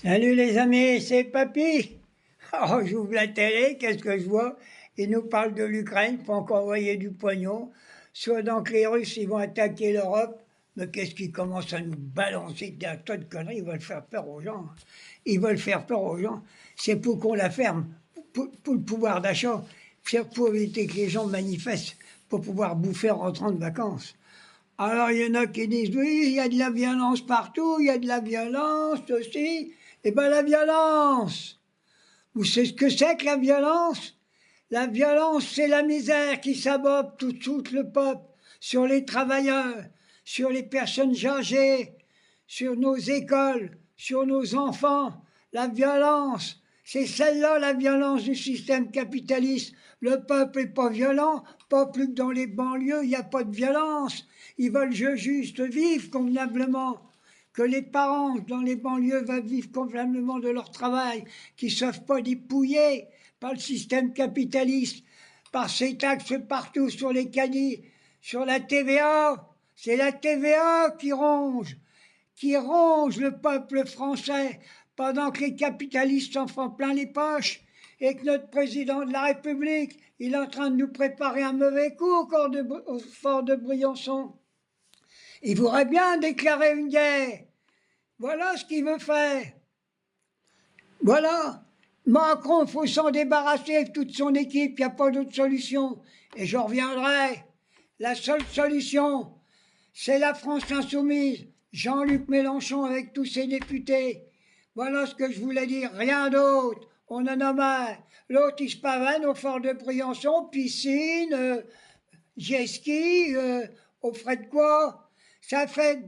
Salut les amis, c'est Papy. Oh, j'ouvre la télé, qu'est-ce que je vois? Ils nous parlent de l'Ukraine pour encore envoyer du pognon. Soit donc les Russes, ils vont attaquer l'Europe. Mais qu'est-ce qu'ils commencent à nous balancer un tas de conneries? Ils veulent faire peur aux gens. Ils veulent faire peur aux gens. C'est pour qu'on la ferme, pour le pouvoir d'achat. C'est pour éviter que les gens manifestent, pour pouvoir bouffer en rentrant de vacances. Alors, il y en a qui disent, oui, il y a de la violence partout, il y a de la violence aussi. Eh bien, la violence, vous savez ce que c'est que la violence? La violence, c'est la misère qui s'abat tout le peuple, sur les travailleurs, sur les personnes âgées, sur nos écoles, sur nos enfants. La violence, c'est celle-là la violence du système capitaliste. Le peuple n'est pas violent, pas plus que dans les banlieues, il n'y a pas de violence. Ils veulent juste vivre convenablement. Que les parents dans les banlieues veulent vivre convenablement de leur travail, qu'ils ne savent pas dépouiller par le système capitaliste, par ces taxes partout sur les caddies, sur la TVA. C'est la TVA qui ronge le peuple français pendant que les capitalistes s'en font plein les poches et que notre président de la République, il est en train de nous préparer un mauvais coup au fort de Briançon. Il voudrait bien déclarer une guerre. Voilà ce qu'il veut faire. Voilà. Macron, il faut s'en débarrasser avec toute son équipe, il n'y a pas d'autre solution. Et j'en reviendrai. La seule solution, c'est la France insoumise. Jean-Luc Mélenchon avec tous ses députés. Voilà ce que je voulais dire, rien d'autre. On en a marre. L'autre, il se pavane au fort de Briançon, piscine, jet ski, au frais de quoi? Ça fait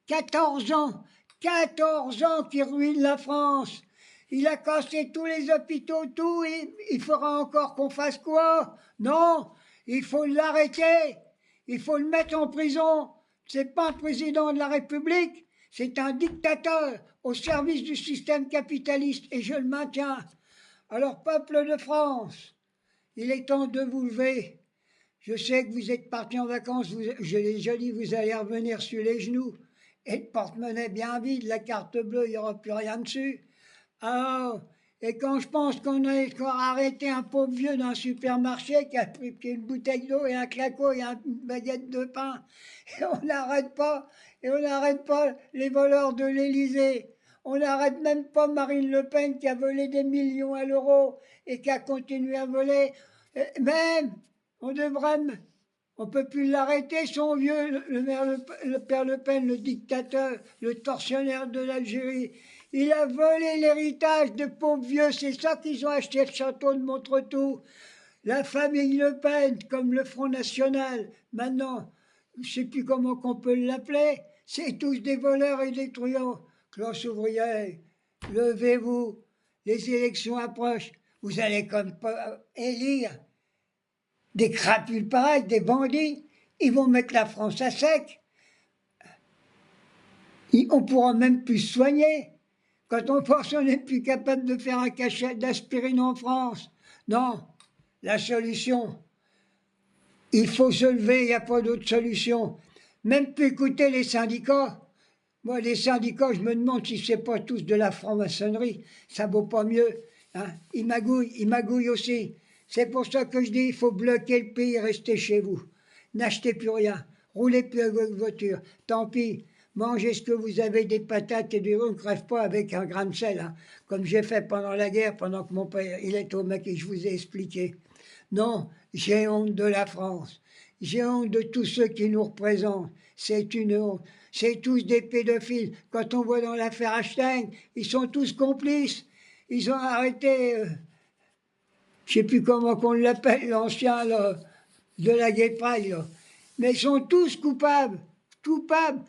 14 ans, 14 ans qu'il ruine la France. Il a cassé tous les hôpitaux, tout, et il fera encore qu'on fasse quoi? Non, il faut l'arrêter, il faut le mettre en prison. C'est pas un président de la République, c'est un dictateur au service du système capitaliste, et je le maintiens. Alors, peuple de France, il est temps de vous lever. Je sais que vous êtes partis en vacances, je l'ai déjà dit, vous allez revenir sur les genoux. Et le porte-monnaie bien vide, la carte bleue, il n'y aura plus rien dessus. Ah, et quand je pense qu'on a encore arrêté un pauvre vieux d'un supermarché qui a pris une bouteille d'eau et un claco et une baguette de pain, et on n'arrête pas, et on n'arrête pas les voleurs de l'Élysée. On n'arrête même pas Marine Le Pen qui a volé des millions à l'euro et qui a continué à voler. Même, on devrait, on peut plus l'arrêter, son vieux, le père Le Pen, le dictateur, le tortionnaire de l'Algérie. Il a volé l'héritage de pauvres vieux, c'est ça qu'ils ont acheté le château de Montretout. La famille Le Pen, comme le Front National, maintenant, je ne sais plus comment qu'on peut l'appeler, c'est tous des voleurs et des truands. Classe ouvrière, levez-vous, les élections approchent, vous allez comme pas élire des crapules pareils, des bandits, ils vont mettre la France à sec. On pourra même plus se soigner. Quand on pense qu'on n'est plus capable de faire un cachet d'aspirine en France. Non, la solution, il faut se lever, il n'y a pas d'autre solution. Même plus écouter les syndicats. Moi, les syndicats, je me demande si c'est pas tous de la franc-maçonnerie. Ça vaut pas mieux. Hein. Ils magouillent aussi. C'est pour ça que je dis, il faut bloquer le pays, rester chez vous. N'achetez plus rien. Roulez plus avec votre voiture. Tant pis. Mangez ce que vous avez, des patates et du riz. On ne crève pas avec un grain de sel. Hein. Comme j'ai fait pendant la guerre, pendant que mon père il est au mec et je vous ai expliqué. Non, j'ai honte de la France. J'ai honte de tous ceux qui nous représentent. C'est une honte. C'est tous des pédophiles. Quand on voit dans l'affaire Einstein, ils sont tous complices. Ils ont arrêté, je ne sais plus comment qu'on l'appelle, l'ancien de la guépaille. Mais ils sont tous coupables. Coupables.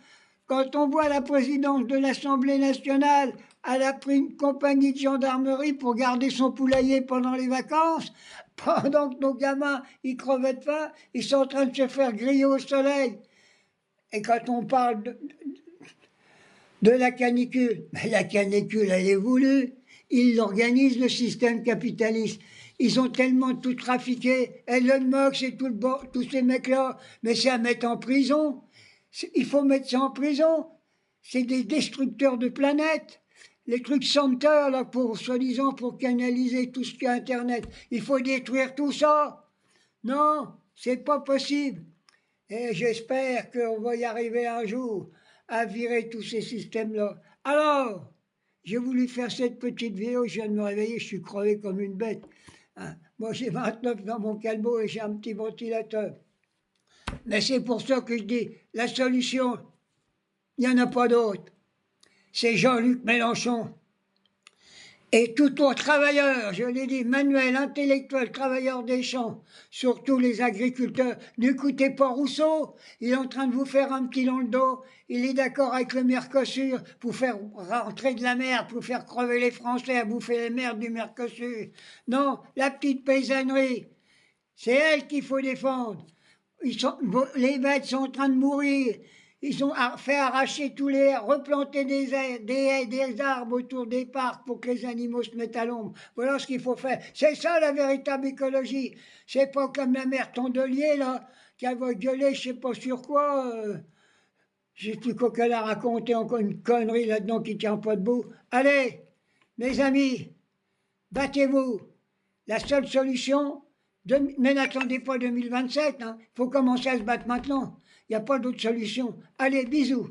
Quand on voit la présidente de l'Assemblée nationale, elle a pris une compagnie de gendarmerie pour garder son poulailler pendant les vacances, pendant que nos gamins, ils crevaient de faim, ils sont en train de se faire griller au soleil. Et quand on parle de la canicule, ben la canicule, elle est voulue. Ils l'organisent, le système capitaliste. Ils ont tellement tout trafiqué. Elon Musk et tous ces mecs-là, mais c'est à mettre en prison. Il faut mettre ça en prison. c'est des destructeurs de planètes. Les trucs Center, là, pour, soi-disant, pour canaliser tout ce qui est Internet. Il faut détruire tout ça. Non, c'est pas possible. Et j'espère qu'on va y arriver un jour à virer tous ces systèmes-là. Alors, j'ai voulu faire cette petite vidéo, je viens de me réveiller, je suis crevé comme une bête. Hein. Moi, j'ai 29 dans mon calbo et j'ai un petit ventilateur. Mais c'est pour ça que je dis, la solution, il n'y en a pas d'autre. C'est Jean-Luc Mélenchon. Et tout autre travailleur, je l'ai dit, manuel, intellectuel, travailleur des champs, surtout les agriculteurs, n'écoutez pas Rousseau, il est en train de vous faire un petit dans le dos, il est d'accord avec le Mercosur pour faire rentrer de la merde, pour faire crever les Français à bouffer les merdes du Mercosur. Non, la petite paysannerie, c'est elle qu'il faut défendre. Les bêtes sont en train de mourir. Ils ont fait arracher tous les haies, replanter des haies, des arbres autour des parcs pour que les animaux se mettent à l'ombre. Voilà ce qu'il faut faire. C'est ça la véritable écologie. C'est pas comme la mère Tondelier, là, qui va gueuler je sais pas sur quoi. Je sais plus quoi qu'elle a raconté, encore une connerie là-dedans qui tient pas debout. Allez, mes amis, battez-vous. La seule solution, mais n'attendez pas 2027, il faut commencer à se battre maintenant. Il n'y a pas d'autre solution. Allez, bisous.